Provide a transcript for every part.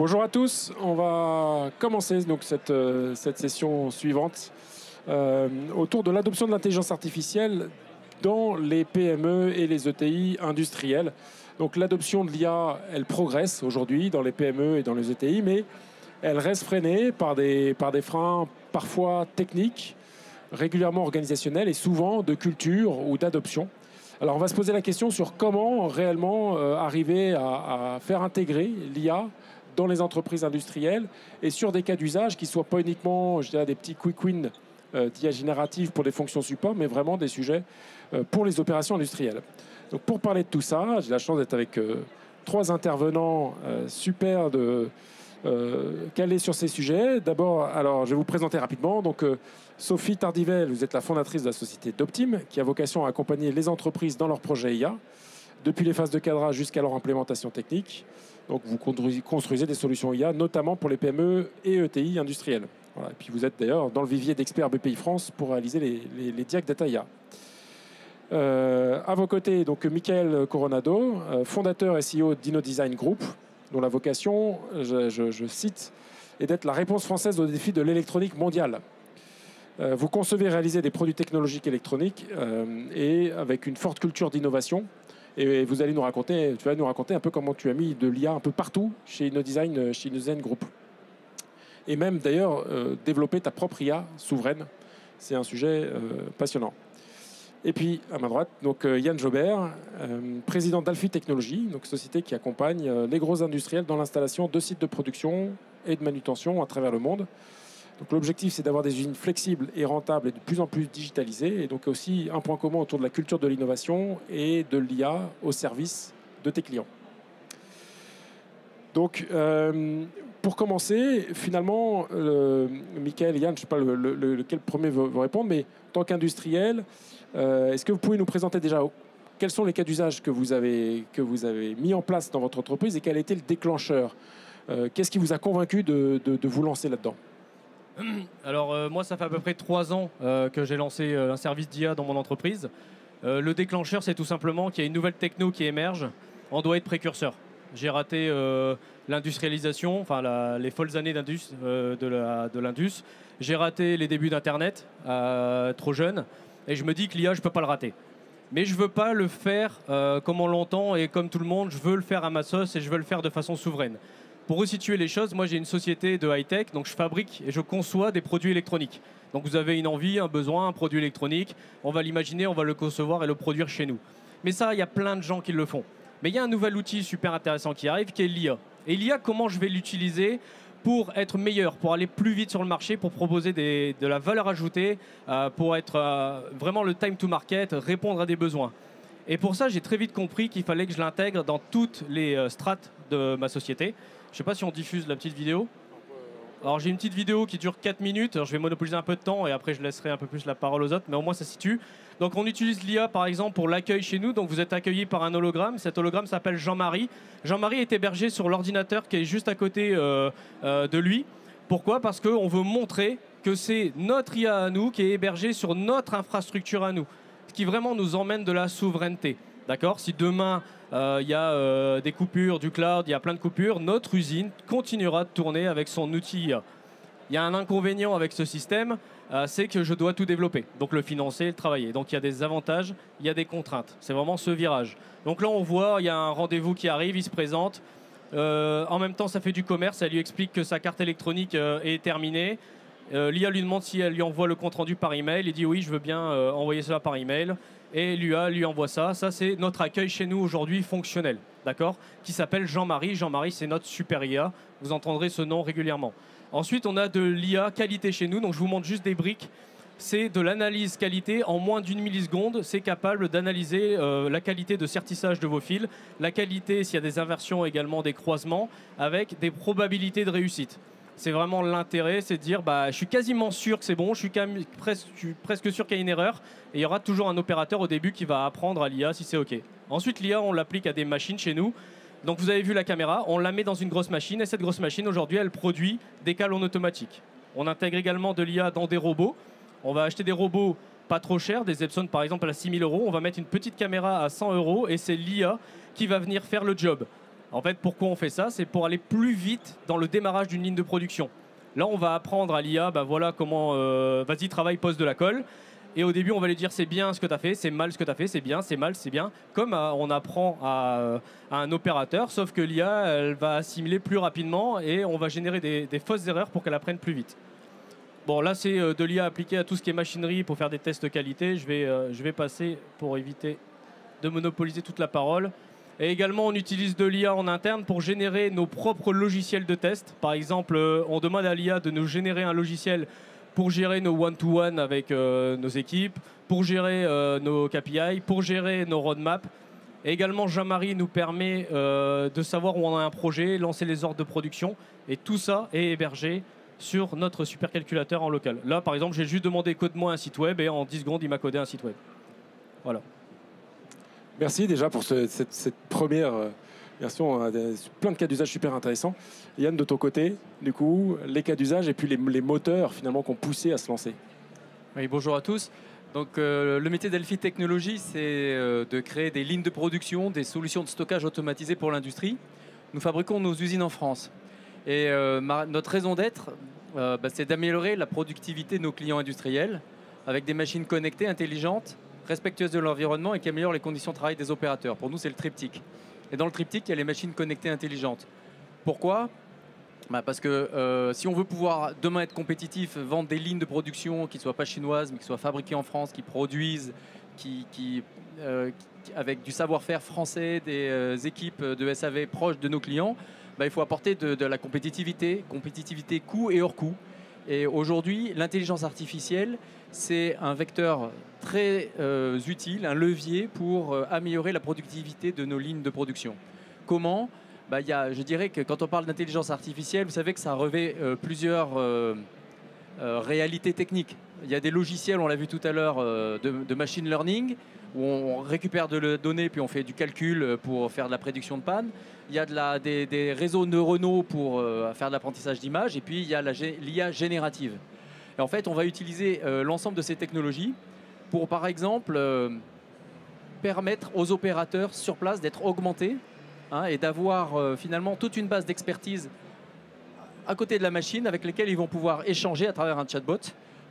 Bonjour à tous, on va commencer donc cette session suivante autour de l'adoption de l'intelligence artificielle dans les PME et les ETI industrielles. Donc l'adoption de l'IA, elle progresse aujourd'hui dans les PME et dans les ETI, mais elle reste freinée par des freins parfois techniques, régulièrement organisationnels et souvent de culture ou d'adoption. Alors on va se poser la question sur comment réellement arriver à faire intégrer l'IA dans les entreprises industrielles et sur des cas d'usage qui ne soient pas uniquement, je dirais, des petits quick wins d'IA générative pour des fonctions support, mais vraiment des sujets pour les opérations industrielles. Donc pour parler de tout ça, j'ai la chance d'être avec trois intervenants super calés sur ces sujets. D'abord, alors je vais vous présenter rapidement. Donc Sophie Tardivel, vous êtes la fondatrice de la société Doptim, qui a vocation à accompagner les entreprises dans leurs projets IA, depuis les phases de cadrage jusqu'à leur implémentation technique. Donc vous construisez des solutions IA, notamment pour les PME et ETI industrielles. Voilà. Et puis vous êtes d'ailleurs dans le vivier d'experts BPI France pour réaliser les Diac Data IA. À vos côtés, donc Michael Coronado, fondateur et CEO d'InnoDesign Group, dont la vocation, je cite, est d'être la réponse française aux défis de l'électronique mondiale. Vous concevez et réalisez des produits technologiques électroniques et avec une forte culture d'innovation. Et tu vas nous raconter un peu comment tu as mis de l'IA un peu partout chez InnoDesign Group. Et même d'ailleurs développer ta propre IA souveraine. C'est un sujet passionnant. Et puis à ma droite, donc Yann Jobert, président d'Alfi Technologies, donc société qui accompagne les gros industriels dans l'installation de sites de production et de manutention à travers le monde. Donc l'objectif, c'est d'avoir des usines flexibles et rentables et de plus en plus digitalisées. Et donc aussi un point commun autour de la culture de l'innovation et de l'IA au service de tes clients. Donc pour commencer, finalement, Michael et Yann, je ne sais pas lequel premier veut répondre, mais en tant qu'industriel, est-ce que vous pouvez nous présenter déjà quels sont les cas d'usage que vous avez mis en place dans votre entreprise et quel a été le déclencheur? Qu'est-ce qui vous a convaincu de vous lancer là-dedans? Alors moi, ça fait à peu près 3 ans que j'ai lancé un service d'IA dans mon entreprise. Le déclencheur, c'est tout simplement qu'il y a une nouvelle techno qui émerge. On doit être précurseur. J'ai raté l'industrialisation, enfin les folles années de l'Indus. J'ai raté les débuts d'Internet, trop jeune. Et je me dis que l'IA, je ne peux pas le rater. Mais je ne veux pas le faire comme on l'entend et comme tout le monde. Je veux le faire à ma sauce et je veux le faire de façon souveraine. Pour resituer les choses, moi j'ai une société de high-tech, donc je fabrique et je conçois des produits électroniques. Donc vous avez une envie, un besoin, un produit électronique, on va l'imaginer, on va le concevoir et le produire chez nous. Mais ça, il y a plein de gens qui le font. Mais il y a un nouvel outil super intéressant qui arrive, qui est l'IA. Et l'IA, comment je vais l'utiliser pour être meilleur, pour aller plus vite sur le marché, pour proposer de la valeur ajoutée, pour être vraiment le time to market, répondre à des besoins. Et pour ça, j'ai très vite compris qu'il fallait que je l'intègre dans toutes les strates de ma société. Je ne sais pas si on diffuse la petite vidéo. Alors j'ai une petite vidéo qui dure 4 minutes. Alors, je vais monopoliser un peu de temps et après je laisserai un peu plus la parole aux autres. Mais au moins ça situe. Donc on utilise l'IA par exemple pour l'accueil chez nous. Donc vous êtes accueilli par un hologramme. Cet hologramme s'appelle Jean-Marie. Jean-Marie est hébergé sur l'ordinateur qui est juste à côté de lui. Pourquoi? Parce qu'on veut montrer que c'est notre IA à nous qui est hébergée sur notre infrastructure à nous. Ce qui vraiment nous emmène de la souveraineté. D'accord? Si demain, il y a des coupures du cloud, il y a plein de coupures, notre usine continuera de tourner avec son outil IA. Il y a un inconvénient avec ce système, c'est que je dois tout développer. Donc le financer, le travailler. Donc il y a des avantages, il y a des contraintes. C'est vraiment ce virage. Donc là, on voit, il y a un rendez-vous qui arrive, il se présente. En même temps, ça fait du commerce. Elle lui explique que sa carte électronique est terminée. L'IA lui demande si elle lui envoie le compte-rendu par email. Il dit oui, je veux bien envoyer cela par email. Et l'IA lui envoie ça. Ça, c'est notre accueil chez nous aujourd'hui fonctionnel, d'accord? Qui s'appelle Jean-Marie. Jean-Marie, c'est notre super IA. Vous entendrez ce nom régulièrement. Ensuite, on a de l'IA qualité chez nous. Donc, je vous montre juste des briques. C'est de l'analyse qualité. En moins d'1 milliseconde, c'est capable d'analyser la qualité de sertissage de vos fils, la qualité, s'il y a des inversions également, des croisements, avec des probabilités de réussite. C'est vraiment l'intérêt, c'est de dire je suis quasiment sûr que c'est bon, je suis presque sûr qu'il y a une erreur. Et il y aura toujours un opérateur au début qui va apprendre à l'IA si c'est OK. Ensuite, l'IA, on l'applique à des machines chez nous. Donc vous avez vu la caméra, on la met dans une grosse machine. Et cette grosse machine, aujourd'hui, elle produit des cales en automatique. On intègre également de l'IA dans des robots. On va acheter des robots pas trop chers, des Epson par exemple à 6 000 €. On va mettre une petite caméra à 100 € et c'est l'IA qui va venir faire le job. En fait, pourquoi on fait ça? C'est pour aller plus vite dans le démarrage d'une ligne de production. Là, on va apprendre à l'IA, voilà comment, vas-y, travaille, pose de la colle. Et au début, on va lui dire c'est bien ce que tu as fait, c'est mal ce que tu as fait, c'est bien, c'est mal, c'est bien. Comme on apprend à un opérateur, sauf que l'IA, elle va assimiler plus rapidement et on va générer des fausses erreurs pour qu'elle apprenne plus vite. Bon, là, c'est de l'IA appliquée à tout ce qui est machinerie pour faire des tests de qualité. Je vais passer pour éviter de monopoliser toute la parole. Et également, on utilise de l'IA en interne pour générer nos propres logiciels de test. Par exemple, on demande à l'IA de nous générer un logiciel pour gérer nos one-to-one avec nos équipes, pour gérer nos KPI, pour gérer nos roadmaps. Et également, Jean-Marie nous permet de savoir où on a un projet, lancer les ordres de production. Et tout ça est hébergé sur notre supercalculateur en local. Là, par exemple, j'ai juste demandé code-moi un site web et en 10 secondes, il m'a codé un site web. Voilà. Merci déjà pour cette première version, plein de cas d'usage super intéressants. Yann, de ton côté, du coup, les cas d'usage et puis les moteurs finalement qui ont poussé à se lancer. Oui, bonjour à tous. Donc, le métier d'Elfi Technologies, c'est de créer des lignes de production, des solutions de stockage automatisées pour l'industrie. Nous fabriquons nos usines en France. Et notre raison d'être, c'est d'améliorer la productivité de nos clients industriels avec des machines connectées, intelligentes, respectueuses de l'environnement et qui améliorent les conditions de travail des opérateurs. Pour nous, c'est le triptyque. Et dans le triptyque, il y a les machines connectées intelligentes. Pourquoi ? Parce que si on veut pouvoir demain être compétitif, vendre des lignes de production qui ne soient pas chinoises, mais qui soient fabriquées en France, qui produisent, avec du savoir-faire français, des équipes de SAV proches de nos clients, il faut apporter de la compétitivité coût et hors coût. Et aujourd'hui, l'intelligence artificielle, c'est un vecteur très utile, un levier pour améliorer la productivité de nos lignes de production. Comment ? Je dirais que quand on parle d'intelligence artificielle, vous savez que ça revêt plusieurs réalités techniques. Il y a des logiciels, on l'a vu tout à l'heure, de machine learning, où on récupère de la donnée puis on fait du calcul pour faire de la prédiction de panne. Il y a des réseaux neuronaux pour faire de l'apprentissage d'images, et puis il y a l'IA générative. Et en fait, on va utiliser l'ensemble de ces technologies pour, par exemple, permettre aux opérateurs sur place d'être augmentés, et d'avoir finalement toute une base d'expertise à côté de la machine avec lesquelles ils vont pouvoir échanger à travers un chatbot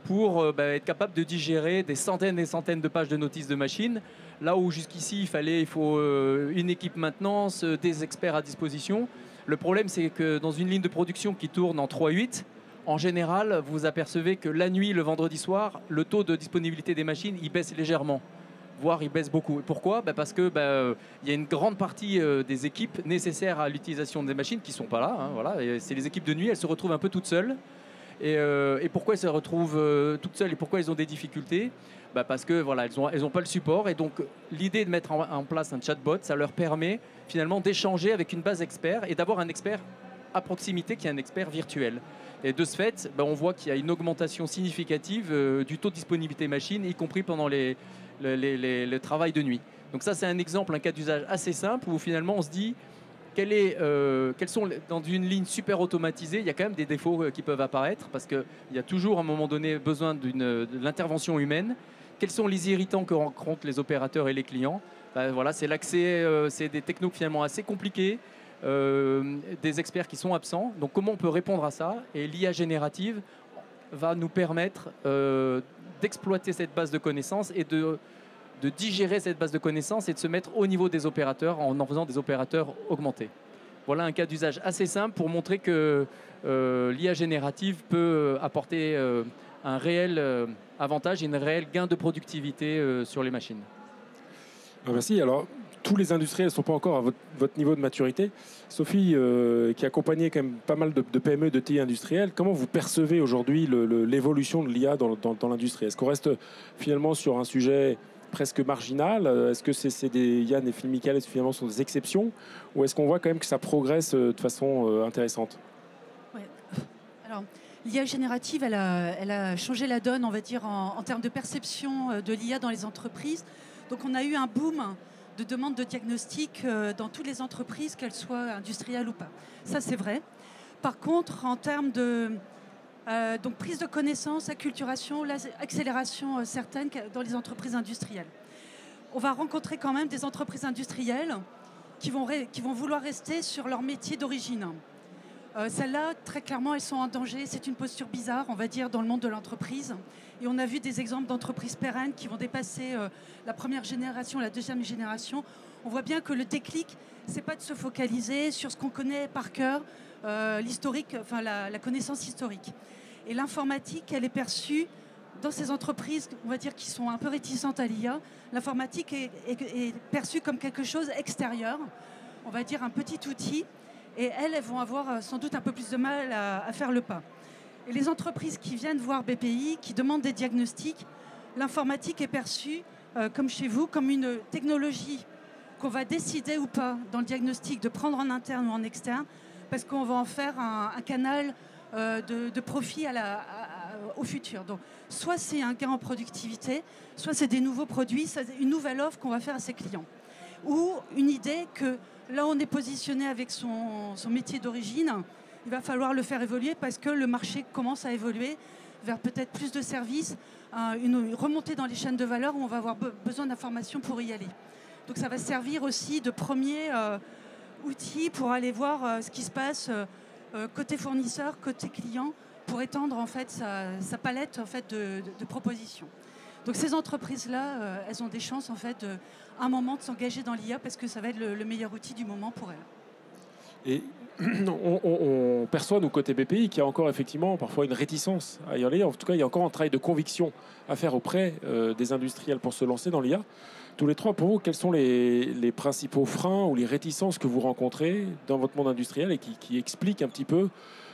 pour être capable de digérer des centaines et centaines de pages de notices de machine, là où jusqu'ici il faut une équipe maintenance, des experts à disposition. Le problème, c'est que dans une ligne de production qui tourne en 3/8, en général, vous apercevez que la nuit, le vendredi soir, le taux de disponibilité des machines, il baisse légèrement, voire il baisse beaucoup. Et pourquoi ? Parce que y a une grande partie des équipes nécessaires à l'utilisation des machines qui ne sont pas là. Voilà. C'est les équipes de nuit, elles se retrouvent un peu toutes seules. Et pourquoi elles se retrouvent toutes seules et pourquoi elles ont des difficultés ? Parce que voilà, elles n'ont pas le support. Et donc l'idée de mettre en place un chatbot, ça leur permet finalement d'échanger avec une base expert et d'avoir un expert à proximité qui est un expert virtuel. Et de ce fait, on voit qu'il y a une augmentation significative du taux de disponibilité machine, y compris pendant le travail de nuit. Donc ça, c'est un exemple, un cas d'usage assez simple où finalement on se dit quels sont, dans une ligne super automatisée, il y a quand même des défauts qui peuvent apparaître parce qu'il y a toujours à un moment donné besoin de l'intervention humaine. Quels sont les irritants que rencontrent les opérateurs et les clients ? Voilà, c'est l'accès, c'est des technos finalement assez compliqués, des experts qui sont absents. Donc comment on peut répondre à ça ? Et l'IA générative va nous permettre d'exploiter cette base de connaissances et de digérer cette base de connaissances et de se mettre au niveau des opérateurs en faisant des opérateurs augmentés. Voilà un cas d'usage assez simple pour montrer que l'IA générative peut apporter un réel avantage et un réel gain de productivité sur les machines. Merci. Alors, tous les industriels ne sont pas encore à votre niveau de maturité. Sophie, qui accompagnait quand même pas mal de PME, de TI industriels, comment vous percevez aujourd'hui l'évolution de l'IA dans l'industrie ? Est-ce qu'on reste finalement sur un sujet presque marginal ? Est-ce que Yann et Phil Michael finalement sont des exceptions ? Ou est-ce qu'on voit quand même que ça progresse de façon intéressante ? Ouais. Alors, l'IA générative, elle a changé la donne, on va dire, en termes de perception de l'IA dans les entreprises. Donc on a eu un boom de demande de diagnostic dans toutes les entreprises, qu'elles soient industrielles ou pas. Ça, c'est vrai. Par contre, en termes de donc prise de connaissance, acculturation, accélération certaine dans les entreprises industrielles. On va rencontrer quand même des entreprises industrielles qui vont vouloir rester sur leur métier d'origine. Celles-là, très clairement, elles sont en danger. C'est une posture bizarre, on va dire, dans le monde de l'entreprise. Et on a vu des exemples d'entreprises pérennes qui vont dépasser la première génération, la deuxième génération. On voit bien que le déclic, c'est pas de se focaliser sur ce qu'on connaît par cœur, l'historique, enfin la connaissance historique. Et l'informatique, elle est perçue dans ces entreprises, on va dire, qui sont un peu réticentes à l'IA. L'informatique est perçue comme quelque chose extérieur, on va dire un petit outil. Et elles vont avoir sans doute un peu plus de mal à faire le pas. Et les entreprises qui viennent voir BPI, qui demandent des diagnostics, l'informatique est perçue, comme chez vous, comme une technologie qu'on va décider ou pas dans le diagnostic de prendre en interne ou en externe, parce qu'on va en faire un canal de profit au futur. Donc, soit c'est un gain en productivité, soit c'est des nouveaux produits, une nouvelle offre qu'on va faire à ses clients. Ou une idée que là, on est positionné avec son métier d'origine, il va falloir le faire évoluer parce que le marché commence à évoluer vers peut-être plus de services, une remontée dans les chaînes de valeur où on va avoir besoin d'informations pour y aller. Donc ça va servir aussi de premier outil pour aller voir ce qui se passe côté fournisseur, côté client, pour étendre en fait sa palette en fait, de propositions. Donc ces entreprises-là, elles ont des chances en fait, à un moment de s'engager dans l'IA parce que ça va être le meilleur outil du moment pour elles. Et on perçoit, nous, côté BPI, qu'il y a encore effectivement parfois une réticence à y aller. En tout cas, il y a encore un travail de conviction à faire auprès des industriels pour se lancer dans l'IA. Tous les trois, pour vous, quels sont les principaux freins ou les réticences que vous rencontrez dans votre monde industriel et qui expliquent un petit peu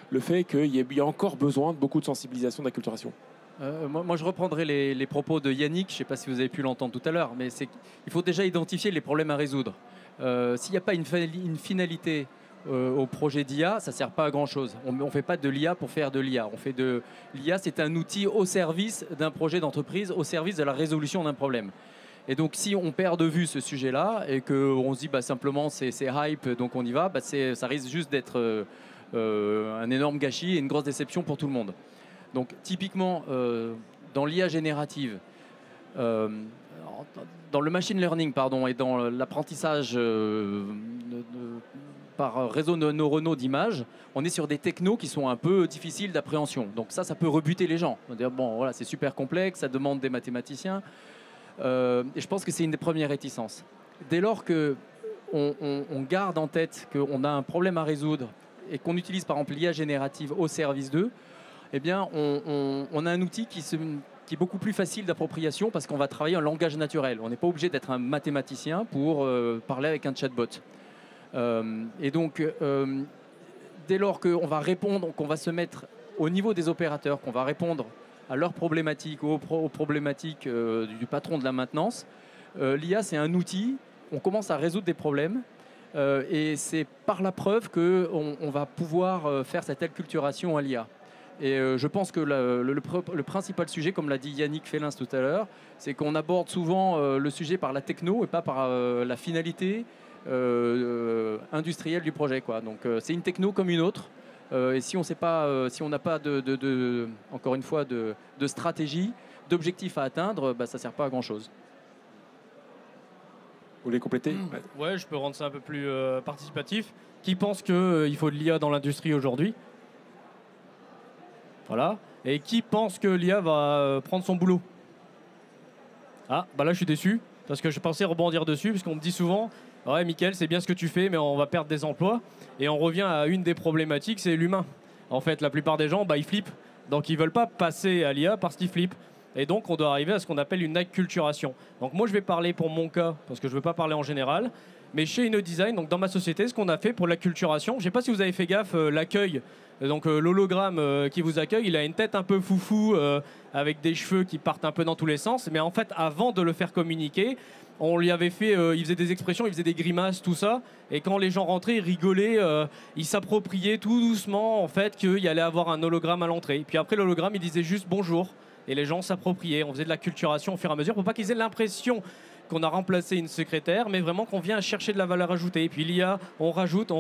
le fait qu'il y a encore besoin de beaucoup de sensibilisation, d'acculturation? Moi, je reprendrai les propos de Yannick. Je ne sais pas si vous avez pu l'entendre tout à l'heure, mais il faut déjà identifier les problèmes à résoudre. S'il n'y a pas une finalité au projet d'IA, ça ne sert pas à grand-chose. On ne fait pas de l'IA pour faire de l'IA. L'IA, c'est un outil au service d'un projet d'entreprise, au service de la résolution d'un problème. Et donc, si on perd de vue ce sujet-là et qu'on se dit simplement c'est hype, donc on y va, ça risque juste d'être un énorme gâchis et une grosse déception pour tout le monde. Donc, typiquement, dans l'IA générative, dans le machine learning et dans l'apprentissage par réseau neuronaux d'images, on est sur des technos qui sont un peu difficiles d'appréhension. Donc ça peut rebuter les gens. On va dire, bon, voilà, c'est super complexe, ça demande des mathématiciens. Et je pense que c'est une des premières réticences. Dès lors qu'on garde en tête qu'on a un problème à résoudre et qu'on utilise par exemple l'IA générative au service d'eux, eh bien, on a un outil qui est beaucoup plus facile d'appropriation parce qu'on va travailler en langage naturel. On n'est pas obligé d'être un mathématicien pour parler avec un chatbot. Et donc, dès lors qu'on va répondre, qu'on va se mettre au niveau des opérateurs, qu'on va répondre à leurs problématiques ou aux problématiques du patron de la maintenance, l'IA, c'est un outil, on commence à résoudre des problèmes et c'est par la preuve qu'on va pouvoir faire cette acculturation à l'IA. Et je pense que le principal sujet, comme l'a dit Yannick Fellins tout à l'heure, c'est qu'on aborde souvent le sujet par la techno et pas par la finalité industrielle du projet, quoi. Donc c'est une techno comme une autre. Et si on n'a pas encore une fois de stratégie, d'objectif à atteindre, ça ne sert pas à grand chose. Vous voulez compléter? Ouais, je peux rendre ça un peu plus participatif. Qui pense qu'il faut de l'IA dans l'industrie aujourd'hui? Voilà. Et qui pense que l'IA va prendre son boulot? Ah, là je suis déçu, parce que je pensais rebondir dessus, parce qu'on me dit souvent, ouais Mickaël, c'est bien ce que tu fais, mais on va perdre des emplois. Et on revient à une des problématiques, c'est l'humain. En fait, la plupart des gens, ils flippent. Donc ils ne veulent pas passer à l'IA parce qu'ils flippent. Et donc on doit arriver à ce qu'on appelle une acculturation. Donc moi je vais parler pour mon cas, parce que je ne veux pas parler en général. Mais chez InnoDesign, donc dans ma société, ce qu'on a fait pour l'acculturation, je ne sais pas si vous avez fait gaffe, l'accueil. Donc l'hologramme qui vous accueille, il a une tête un peu foufou, avec des cheveux qui partent un peu dans tous les sens. Mais en fait, avant de le faire communiquer, on lui avait fait, il faisait des expressions, il faisait des grimaces, tout ça. Et quand les gens rentraient, ils rigolaient, ils s'appropriaient tout doucement en fait qu'il y allait avoir un hologramme à l'entrée. Puis après l'hologramme, il disait juste bonjour. Et les gens s'appropriaient. On faisait de l'acculturation au fur et à mesure pour pas qu'ils aient l'impression qu'on a remplacé une secrétaire, mais vraiment qu'on vient chercher de la valeur ajoutée. Et puis l'IA, on rajoute,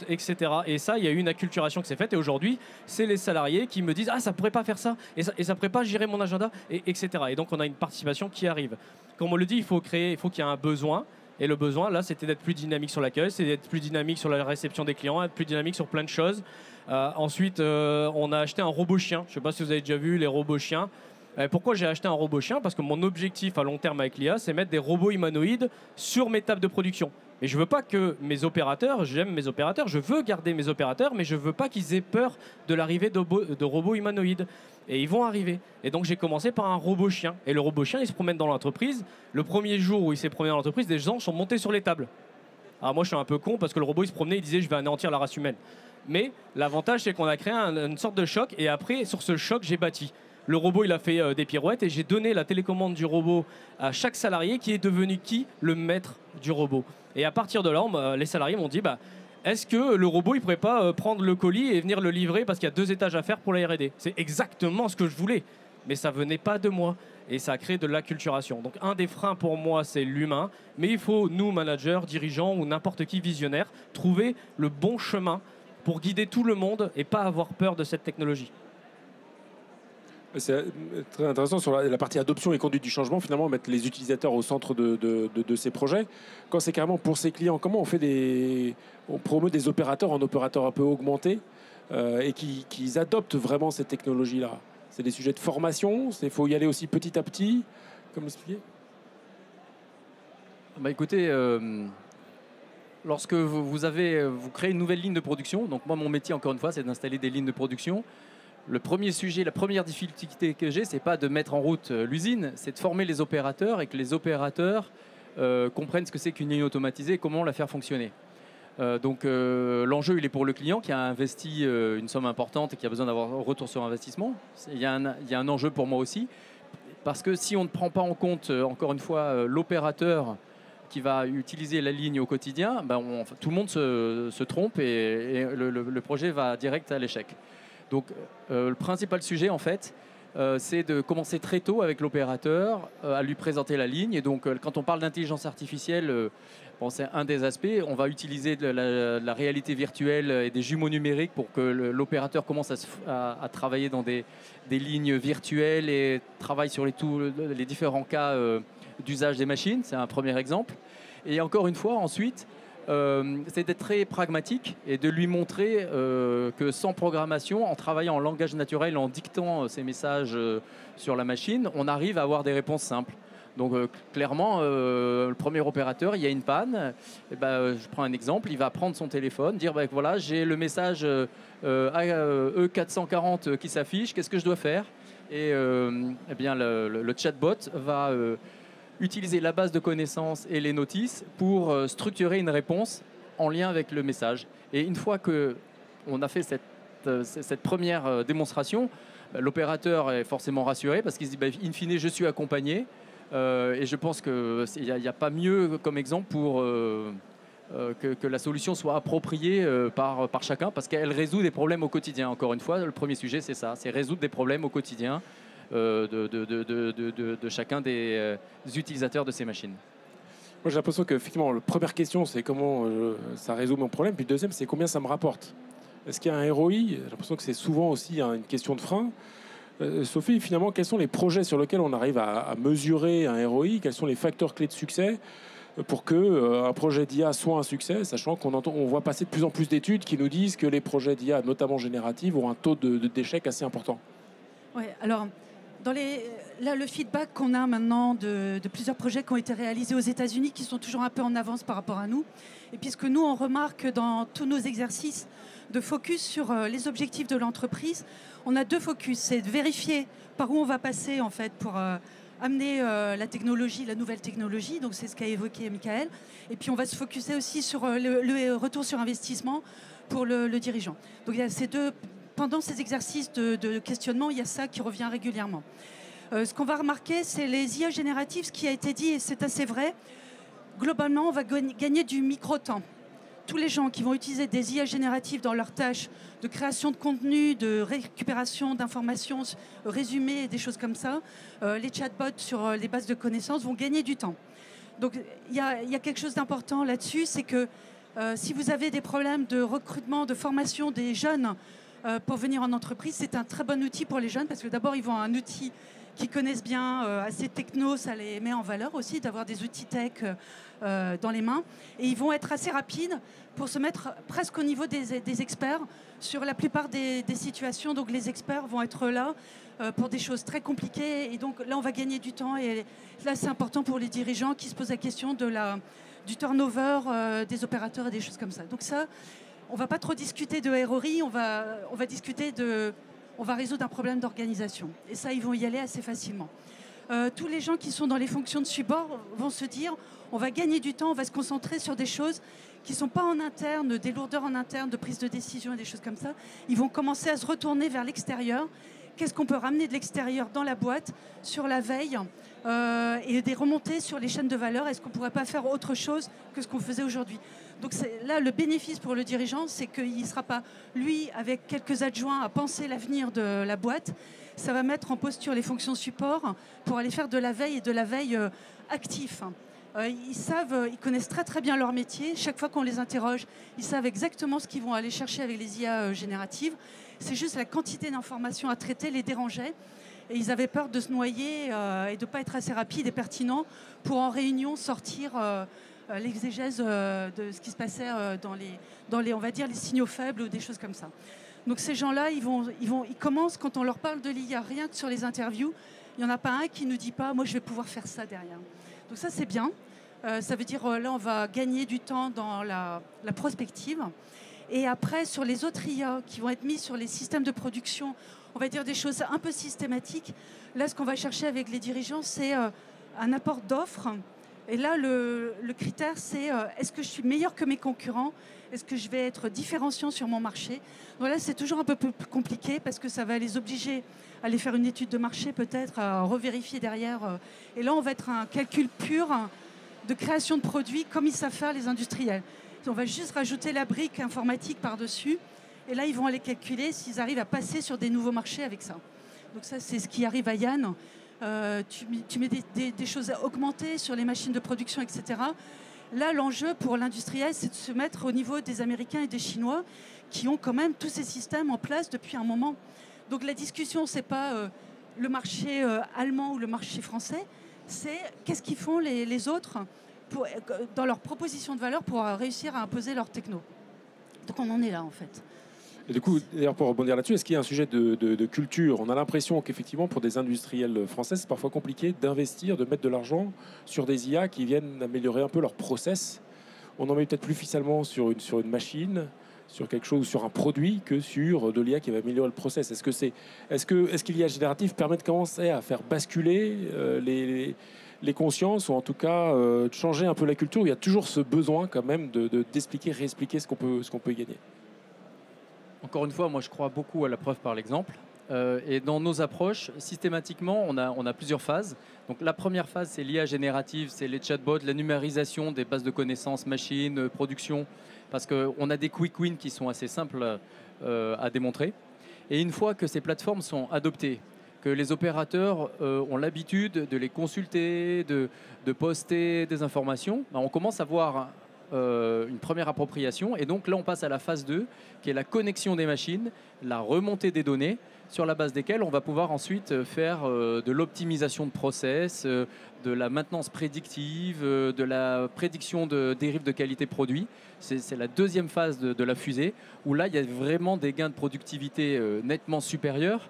etc. Et ça, il y a eu une acculturation qui s'est faite. Et aujourd'hui, c'est les salariés qui me disent « Ah, ça pourrait pas faire ça, et ça pourrait pas gérer mon agenda, etc. » Et donc, on a une participation qui arrive. Comme on le dit, il faut qu'il y ait un besoin, Et le besoin, là, c'était d'être plus dynamique sur l'accueil, c'est d'être plus dynamique sur la réception des clients, être plus dynamique sur plein de choses. Ensuite, on a acheté un robot chien. Je ne sais pas si vous avez déjà vu les robots chiens. Pourquoi j'ai acheté un robot chien? Parce que mon objectif à long terme avec l'IA, c'est mettre des robots humanoïdes sur mes tables de production. Et je veux pas que mes opérateurs, j'aime mes opérateurs, je veux garder mes opérateurs, mais je veux pas qu'ils aient peur de l'arrivée de robots humanoïdes. Et ils vont arriver. Et donc j'ai commencé par un robot chien. Et le robot chien, il se promène dans l'entreprise. Le premier jour où il s'est promené dans l'entreprise, des gens sont montés sur les tables. Alors moi, je suis un peu con parce que le robot, il se promenait, il disait, je vais anéantir la race humaine. Mais l'avantage, c'est qu'on a créé une sorte de choc. Et après, sur ce choc, j'ai bâti. Le robot, il a fait des pirouettes et j'ai donné la télécommande du robot à chaque salarié qui est devenu le maître du robot. Et à partir de là, les salariés m'ont dit, est-ce que le robot, il pourrait pas prendre le colis et venir le livrer parce qu'il y a 2 étages à faire pour la R&D? C'est exactement ce que je voulais, mais ça venait pas de moi. Et ça a créé de l'acculturation. Donc un des freins pour moi, c'est l'humain, mais il faut, nous, managers, dirigeants ou n'importe qui visionnaire, trouver le bon chemin pour guider tout le monde et pas avoir peur de cette technologie. C'est très intéressant sur la partie adoption et conduite du changement, finalement, mettre les utilisateurs au centre de ces projets. Quand c'est carrément pour ses clients, comment on promeut des opérateurs en opérateurs un peu augmentés et qu'ils adoptent vraiment cette technologie-là? C'est des sujets de formation, il faut y aller aussi petit à petit, comme expliqué. Écoutez, lorsque vous créez une nouvelle ligne de production, donc moi, mon métier, encore une fois, c'est d'installer des lignes de production. Le premier sujet, la première difficulté que j'ai, c'est pas de mettre en route l'usine, c'est de former les opérateurs et que les opérateurs comprennent ce que c'est qu'une ligne automatisée et comment la faire fonctionner. Donc l'enjeu, il est pour le client qui a investi une somme importante et qui a besoin d'avoir un retour sur investissement. Il y a un enjeu pour moi aussi, parce que si on ne prend pas en compte, encore une fois, l'opérateur qui va utiliser la ligne au quotidien, tout le monde se trompe et le projet va direct à l'échec. Donc le principal sujet, en fait, c'est de commencer très tôt avec l'opérateur à lui présenter la ligne. Et donc quand on parle d'intelligence artificielle, c'est un des aspects. On va utiliser de la réalité virtuelle et des jumeaux numériques pour que l'opérateur commence à travailler dans des lignes virtuelles et travaille sur les différents cas d'usage des machines. C'est un premier exemple. Et encore une fois, ensuite, c'est d'être très pragmatique et de lui montrer que sans programmation, en travaillant en langage naturel, en dictant ces messages sur la machine, on arrive à avoir des réponses simples. Donc clairement, le premier opérateur, il y a une panne. Je prends un exemple, il va prendre son téléphone, dire voilà, j'ai le message E440 qui s'affiche, qu'est-ce que je dois faire? Et le chatbot va utiliser la base de connaissances et les notices pour structurer une réponse en lien avec le message. Et une fois qu'on a fait cette première démonstration, l'opérateur est forcément rassuré parce qu'il se dit in fine, je suis accompagné. Et je pense qu'il n'y a pas mieux comme exemple pour que la solution soit appropriée par chacun, parce qu'elle résout des problèmes au quotidien. Encore une fois, le premier sujet, c'est ça, c'est résoudre des problèmes au quotidien de chacun des utilisateurs de ces machines. Moi, j'ai l'impression qu'effectivement, la première question, c'est comment ça résout mon problème. Puis le deuxième, c'est combien ça me rapporte. Est-ce qu'il y a un ROI? J'ai l'impression que c'est souvent aussi une question de frein. Sophie, finalement, quels sont les projets sur lesquels on arrive à mesurer un ROI? Quels sont les facteurs clés de succès pour qu'un projet d'IA soit un succès, sachant on voit passer de plus en plus d'études qui nous disent que les projets d'IA, notamment génératifs, ont un taux d'échec assez important? Oui, alors... Là, le feedback qu'on a maintenant de plusieurs projets qui ont été réalisés aux États-Unis, qui sont toujours un peu en avance par rapport à nous. Et puisque nous, on remarque dans tous nos exercices de focus sur les objectifs de l'entreprise, on a 2 focus. C'est de vérifier par où on va passer en fait pour amener la technologie, la nouvelle technologie. Donc c'est ce qu'a évoqué Michael. Et puis on va se focuser aussi sur le retour sur investissement pour le dirigeant. Donc il y a ces 2. Pendant ces exercices de questionnement, il y a ça qui revient régulièrement. Ce qu'on va remarquer, c'est les IA génératives, ce qui a été dit, et c'est assez vrai. Globalement, on va gagner du micro-temps. Tous les gens qui vont utiliser des IA génératives dans leurs tâches de création de contenu, de récupération d'informations, résumés, des choses comme ça, les chatbots sur les bases de connaissances vont gagner du temps. Donc, il y a quelque chose d'important là-dessus, c'est que si vous avez des problèmes de recrutement, de formation des jeunes, pour venir en entreprise, c'est un très bon outil pour les jeunes parce que d'abord, ils vont avoir un outil qui connaissent bien, assez techno, ça les met en valeur aussi d'avoir des outils tech dans les mains. Et ils vont être assez rapides pour se mettre presque au niveau des experts sur la plupart des situations. Donc les experts vont être là pour des choses très compliquées. Et donc là, on va gagner du temps. Et là, c'est important pour les dirigeants qui se posent la question du turnover des opérateurs et des choses comme ça. Donc ça, on ne va pas trop discuter de ROI, on va discuter on va résoudre un problème d'organisation. Et ça, ils vont y aller assez facilement. Tous les gens qui sont dans les fonctions de support vont se dire, on va gagner du temps, on va se concentrer sur des choses qui ne sont pas en interne, des lourdeurs en interne, de prise de décision et des choses comme ça. Ils vont commencer à se retourner vers l'extérieur. Qu'est-ce qu'on peut ramener de l'extérieur dans la boîte, sur la veille, et des remontées sur les chaînes de valeur? Est-ce qu'on ne pourrait pas faire autre chose que ce qu'on faisait aujourd'hui? Donc là, le bénéfice pour le dirigeant, c'est qu'il ne sera pas, lui, avec quelques adjoints, à penser l'avenir de la boîte. Ça va mettre en posture les fonctions support pour aller faire de la veille et de la veille actif. Ils connaissent très très bien leur métier. Chaque fois qu'on les interroge, ils savent exactement ce qu'ils vont aller chercher avec les IA génératives. C'est juste la quantité d'informations à traiter les dérangeait. Et ils avaient peur de se noyer et de ne pas être assez rapide et pertinent pour en réunion sortir l'exégèse de ce qui se passait dans les, on va dire, les signaux faibles ou des choses comme ça. Donc ces gens-là, ils commencent, quand on leur parle de l'IA, rien que sur les interviews, il n'y en a pas un qui ne nous dit pas « moi je vais pouvoir faire ça derrière ». Donc ça c'est bien. Ça veut dire là on va gagner du temps dans la prospective. Et après, sur les autres IA qui vont être mis sur les systèmes de production, on va dire des choses un peu systématiques. Là, ce qu'on va chercher avec les dirigeants, c'est un apport d'offres. Et là, le critère, c'est est-ce que je suis meilleur que mes concurrents? Est-ce que je vais être différenciant sur mon marché? Donc là, c'est toujours un peu plus compliqué parce que ça va les obliger à aller faire une étude de marché, peut-être, à revérifier derrière. Et là, on va être un calcul pur de création de produits comme ils savent faire les industriels. On va juste rajouter la brique informatique par-dessus. Et là, ils vont aller calculer s'ils arrivent à passer sur des nouveaux marchés avec ça. Donc ça, c'est ce qui arrive à Yann. Tu mets des choses augmentées sur les machines de production, etc. Là, l'enjeu pour l'industriel, c'est de se mettre au niveau des Américains et des Chinois qui ont quand même tous ces systèmes en place depuis un moment. Donc la discussion, ce n'est pas le marché allemand ou le marché français, c'est qu'est-ce qu'ils font les autres dans leur proposition de valeur pour réussir à imposer leur techno. Donc on en est là, en fait. Et du coup, d'ailleurs, pour rebondir là-dessus, est-ce qu'il y a un sujet de culture? On a l'impression qu'effectivement, pour des industriels français, c'est parfois compliqué d'investir, de mettre de l'argent sur des IA qui viennent améliorer un peu leur process. On en met peut-être plus facilement sur une machine, sur quelque chose, sur un produit, que sur de l'IA qui va améliorer le process. Est-ce que l'IA générative permet de commencer à faire basculer les consciences, ou en tout cas de changer un peu la culture? Il y a toujours ce besoin quand même d'expliquer, réexpliquer ce qu'on peut y gagner. Encore une fois, moi je crois beaucoup à la preuve par l'exemple. Et dans nos approches, systématiquement, on a plusieurs phases. Donc la première phase, c'est l'IA générative, c'est les chatbots, la numérisation des bases de connaissances, machines, production, parce qu'on a des quick wins qui sont assez simples à démontrer. Et une fois que ces plateformes sont adoptées, que les opérateurs ont l'habitude de les consulter, de poster des informations, on commence à voir une première appropriation. Et donc là, on passe à la phase 2, qui est la connexion des machines, la remontée des données, sur la base desquelles on va pouvoir ensuite faire de l'optimisation de process, de la maintenance prédictive, de la prédiction de dérives de qualité produit. C'est la deuxième phase de la fusée, où là, il y a vraiment des gains de productivité nettement supérieurs,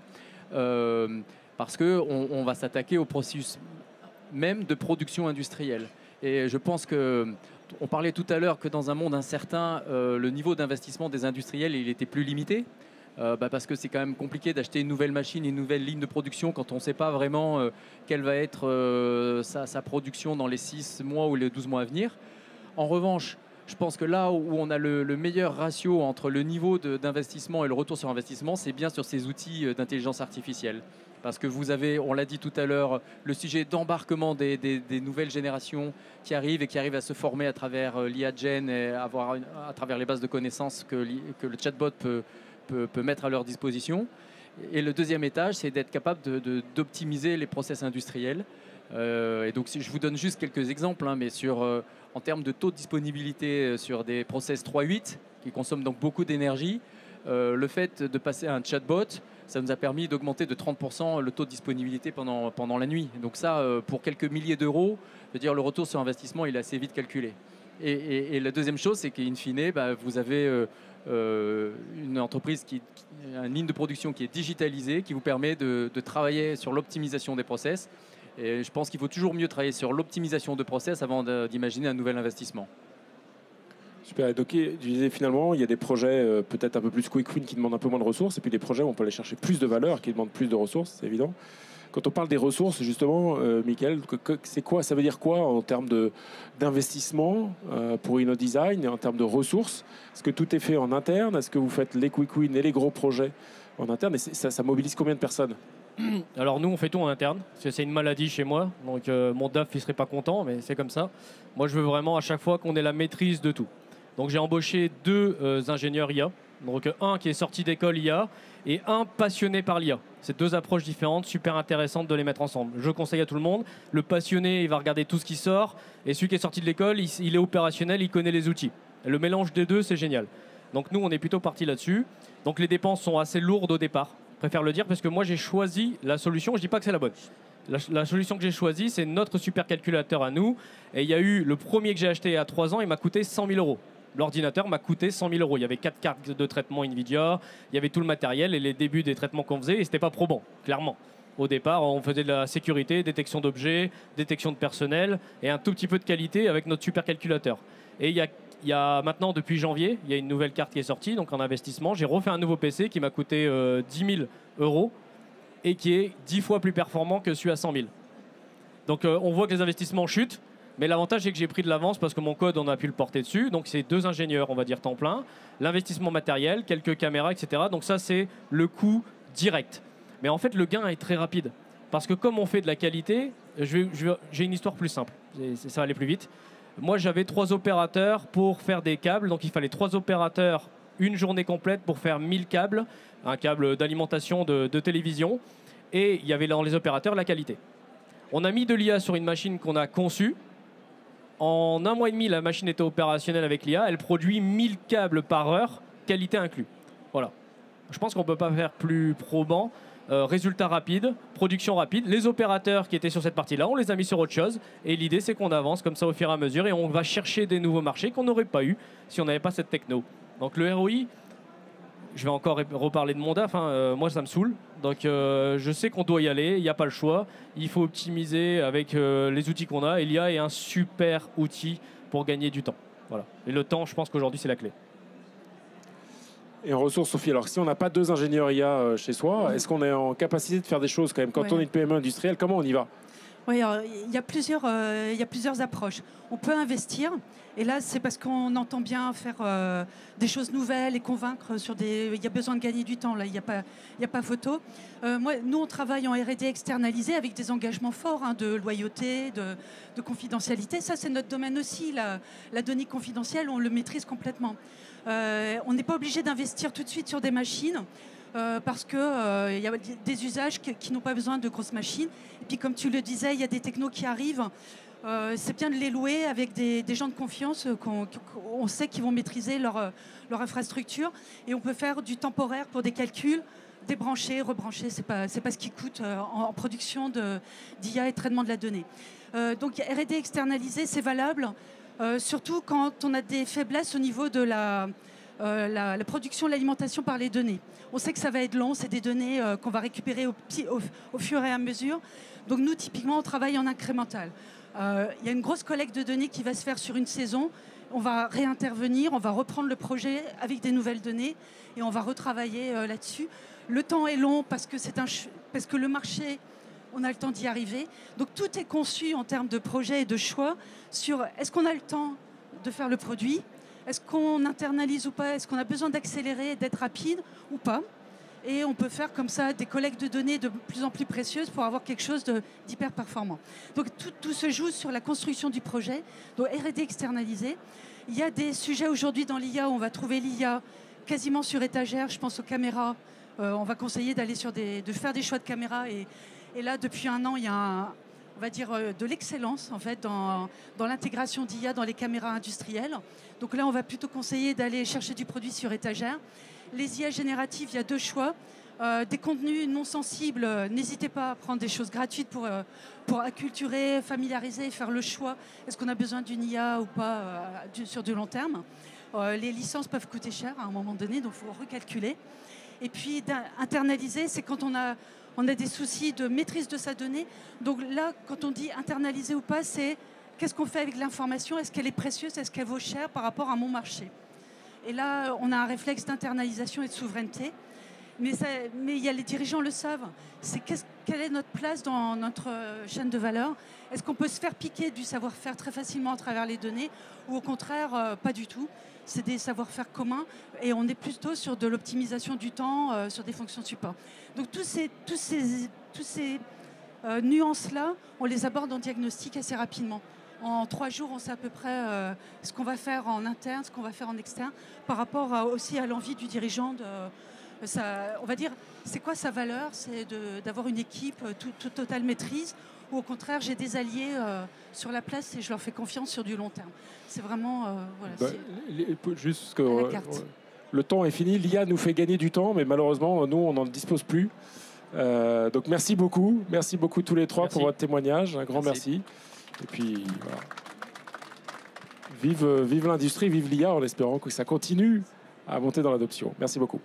parce qu'on va s'attaquer au processus même de production industrielle. Et je pense que on parlait tout à l'heure que dans un monde incertain, le niveau d'investissement des industriels il était plus limité, parce que c'est quand même compliqué d'acheter une nouvelle machine, une nouvelle ligne de production quand on ne sait pas vraiment quelle va être sa production dans les 6 mois ou les 12 mois à venir. En revanche, je pense que là où on a le meilleur ratio entre le niveau d'investissement et le retour sur investissement, c'est bien sur ces outils d'intelligence artificielle. Parce que vous avez, on l'a dit tout à l'heure, le sujet d'embarquement des nouvelles générations qui arrivent et qui arrivent à se former à travers l'IA Gen et à travers les bases de connaissances que le chatbot peut mettre à leur disposition. Et le deuxième étage, c'est d'être capable d'optimiser les process industriels. Et donc, si je vous donne juste quelques exemples, mais en termes de taux de disponibilité sur des process 3.8 qui consomment donc beaucoup d'énergie, le fait de passer à un chatbot, ça nous a permis d'augmenter de 30% le taux de disponibilité pendant la nuit. Donc ça, pour quelques milliers d'euros, je veux dire, le retour sur investissement, il est assez vite calculé. Et la deuxième chose, c'est qu'in fine, vous avez une entreprise, une ligne de production qui est digitalisée, qui vous permet de travailler sur l'optimisation des process. Et je pense qu'il faut toujours mieux travailler sur l'optimisation de process avant d'imaginer un nouvel investissement. Super. Donc, je disais finalement, il y a des projets peut-être un peu plus quick win qui demandent un peu moins de ressources, et puis des projets où on peut aller chercher plus de valeur qui demandent plus de ressources, c'est évident. Quand on parle des ressources, justement, Michael, c'est quoi, ça veut dire quoi en termes d'investissement pour InnoDesign, en termes de ressources? Est-ce que tout est fait en interne? Est-ce que vous faites les quick wins et les gros projets en interne? Et ça mobilise combien de personnes? Alors nous, on fait tout en interne, parce que c'est une maladie chez moi. Donc mon DAF, il ne serait pas content, mais c'est comme ça. Moi, je veux vraiment à chaque fois qu'on ait la maîtrise de tout. Donc j'ai embauché 2 ingénieurs IA. Donc un qui est sorti d'école IA et un passionné par l'IA. C'est 2 approches différentes, super intéressantes de les mettre ensemble. Je conseille à tout le monde. Le passionné, il va regarder tout ce qui sort. Et celui qui est sorti de l'école, il est opérationnel, il connaît les outils. Et le mélange des deux, c'est génial. Donc nous, on est plutôt parti là-dessus. Donc les dépenses sont assez lourdes au départ. Je préfère le dire parce que moi, j'ai choisi la solution. Je ne dis pas que c'est la bonne. La solution que j'ai choisie, c'est notre supercalculateur à nous. Et il y a eu le premier que j'ai acheté à 3 ans, il m'a coûté 100 000 euros. L'ordinateur m'a coûté 100 000 euros. Il y avait 4 cartes de traitement NVIDIA, il y avait tout le matériel et les débuts des traitements qu'on faisait, et c'était pas probant, clairement. Au départ, on faisait de la sécurité, détection d'objets, détection de personnel et un tout petit peu de qualité avec notre supercalculateur. Et il y a maintenant, depuis janvier, il y a une nouvelle carte qui est sortie, donc en investissement. J'ai refait un nouveau PC qui m'a coûté 10 000 euros et qui est 10 fois plus performant que celui à 100 000. Donc on voit que les investissements chutent. Mais l'avantage, c'est que j'ai pris de l'avance parce que mon code, on a pu le porter dessus. Donc, c'est 2 ingénieurs, on va dire, temps plein. L'investissement matériel, quelques caméras, etc. Donc, ça, c'est le coût direct. Mais en fait, le gain est très rapide. Parce que comme on fait de la qualité, j'ai une histoire plus simple. Ça va aller plus vite. Moi, j'avais 3 opérateurs pour faire des câbles. Donc, il fallait 3 opérateurs, une journée complète pour faire 1000 câbles. Un câble d'alimentation de télévision. Et il y avait dans les opérateurs la qualité. On a mis de l'IA sur une machine qu'on a conçue. En 1 mois et demi, la machine était opérationnelle avec l'IA. Elle produit 1000 câbles par heure, qualité inclus. Voilà. Je pense qu'on ne peut pas faire plus probant. Résultat rapide, production rapide. Les opérateurs qui étaient sur cette partie-là, on les a mis sur autre chose. Et l'idée, c'est qu'on avance comme ça au fur et à mesure. Et on va chercher des nouveaux marchés qu'on n'aurait pas eu si on n'avait pas cette techno. Donc le ROI, je vais encore reparler de mon DAF. Moi, ça me saoule. Donc je sais qu'on doit y aller. Il n'y a pas le choix. Il faut optimiser avec les outils qu'on a. Et l'IA est un super outil pour gagner du temps. Voilà. Et le temps, je pense qu'aujourd'hui, c'est la clé. Et en ressources, Sophie, alors si on n'a pas 2 ingénieurs IA chez soi, est-ce qu'on est en capacité de faire des choses quand même? Quand on est une PME industrielle, comment on y va? Oui, il y a plusieurs approches. On peut investir, et là, c'est parce qu'on entend bien faire des choses nouvelles et convaincre sur des... Il y a besoin de gagner du temps, là, il n'y a pas photo. Nous, on travaille en R&D externalisé avec des engagements forts de loyauté, de confidentialité. Ça, c'est notre domaine aussi. La donnée confidentielle, on le maîtrise complètement. On n'est pas obligé d'investir tout de suite sur des machines. Parce qu'il y a des usages qui n'ont pas besoin de grosses machines. Et puis, comme tu le disais, il y a des technos qui arrivent. C'est bien de les louer avec des gens de confiance qu'on sait qu'ils vont maîtriser leur infrastructure. Et on peut faire du temporaire pour des calculs, débrancher, rebrancher. C'est pas ce qui coûte en production d'IA et traitement de la donnée. Donc, R&D externalisé, c'est valable, surtout quand on a des faiblesses au niveau de la production de l'alimentation par les données. On sait que ça va être long, c'est des données qu'on va récupérer au fur et à mesure. Donc nous, typiquement, on travaille en incrémental. Il y a une grosse collecte de données qui va se faire sur une saison. On va réintervenir, on va reprendre le projet avec des nouvelles données et on va retravailler là-dessus. Le temps est long parce que le marché, on a le temps d'y arriver. Donc tout est conçu en termes de projet et de choix sur est-ce qu'on a le temps de faire le produit ? Est-ce qu'on internalise ou pas? Est-ce qu'on a besoin d'accélérer, d'être rapide ou pas? Et on peut faire comme ça des collectes de données de plus en plus précieuses pour avoir quelque chose d'hyper performant. Donc tout se joue sur la construction du projet. Donc R&D externalisé. Il y a des sujets aujourd'hui dans l'IA où on va trouver l'IA quasiment sur étagère. Je pense aux caméras. On va conseiller de faire des choix de caméras. Et là, depuis 1 an, il y a on va dire, de l'excellence en fait, dans l'intégration d'IA dans les caméras industrielles. Donc là, on va plutôt conseiller d'aller chercher du produit sur étagère. Les IA génératives, il y a 2 choix. Des contenus non sensibles, n'hésitez pas à prendre des choses gratuites pour acculturer, familiariser, faire le choix. Est-ce qu'on a besoin d'une IA ou pas sur du long terme? Les licences peuvent coûter cher à un moment donné, donc il faut recalculer. Et puis internaliser, c'est quand on a des soucis de maîtrise de sa donnée. Donc là, quand on dit internaliser ou pas, c'est qu'est-ce qu'on fait avec l'information? Est-ce qu'elle est précieuse? Est-ce qu'elle vaut cher par rapport à mon marché? Et là, on a un réflexe d'internalisation et de souveraineté. Mais il y a les dirigeants le savent. C'est quelle est notre place dans notre chaîne de valeur? Est-ce qu'on peut se faire piquer du savoir-faire très facilement à travers les données? Ou au contraire, pas du tout? C'est des savoir-faire communs et on est plutôt sur de l'optimisation du temps, sur des fonctions de support. Donc tous ces nuances-là, on les aborde en diagnostic assez rapidement. En 3 jours, on sait à peu près ce qu'on va faire en interne, ce qu'on va faire en externe, par rapport aussi à l'envie du dirigeant on va dire, c'est quoi sa valeur? C'est d'avoir une équipe toute totale maîtrise, ou au contraire, j'ai des alliés sur la place et je leur fais confiance sur du long terme. C'est vraiment... voilà, juste que le temps est fini. L'IA nous fait gagner du temps, mais malheureusement, nous, on n'en dispose plus. Donc merci beaucoup tous les trois pour votre témoignage. Un grand merci. Et puis, voilà. Vive l'industrie, vive l'IA, en espérant que ça continue à monter dans l'adoption. Merci beaucoup.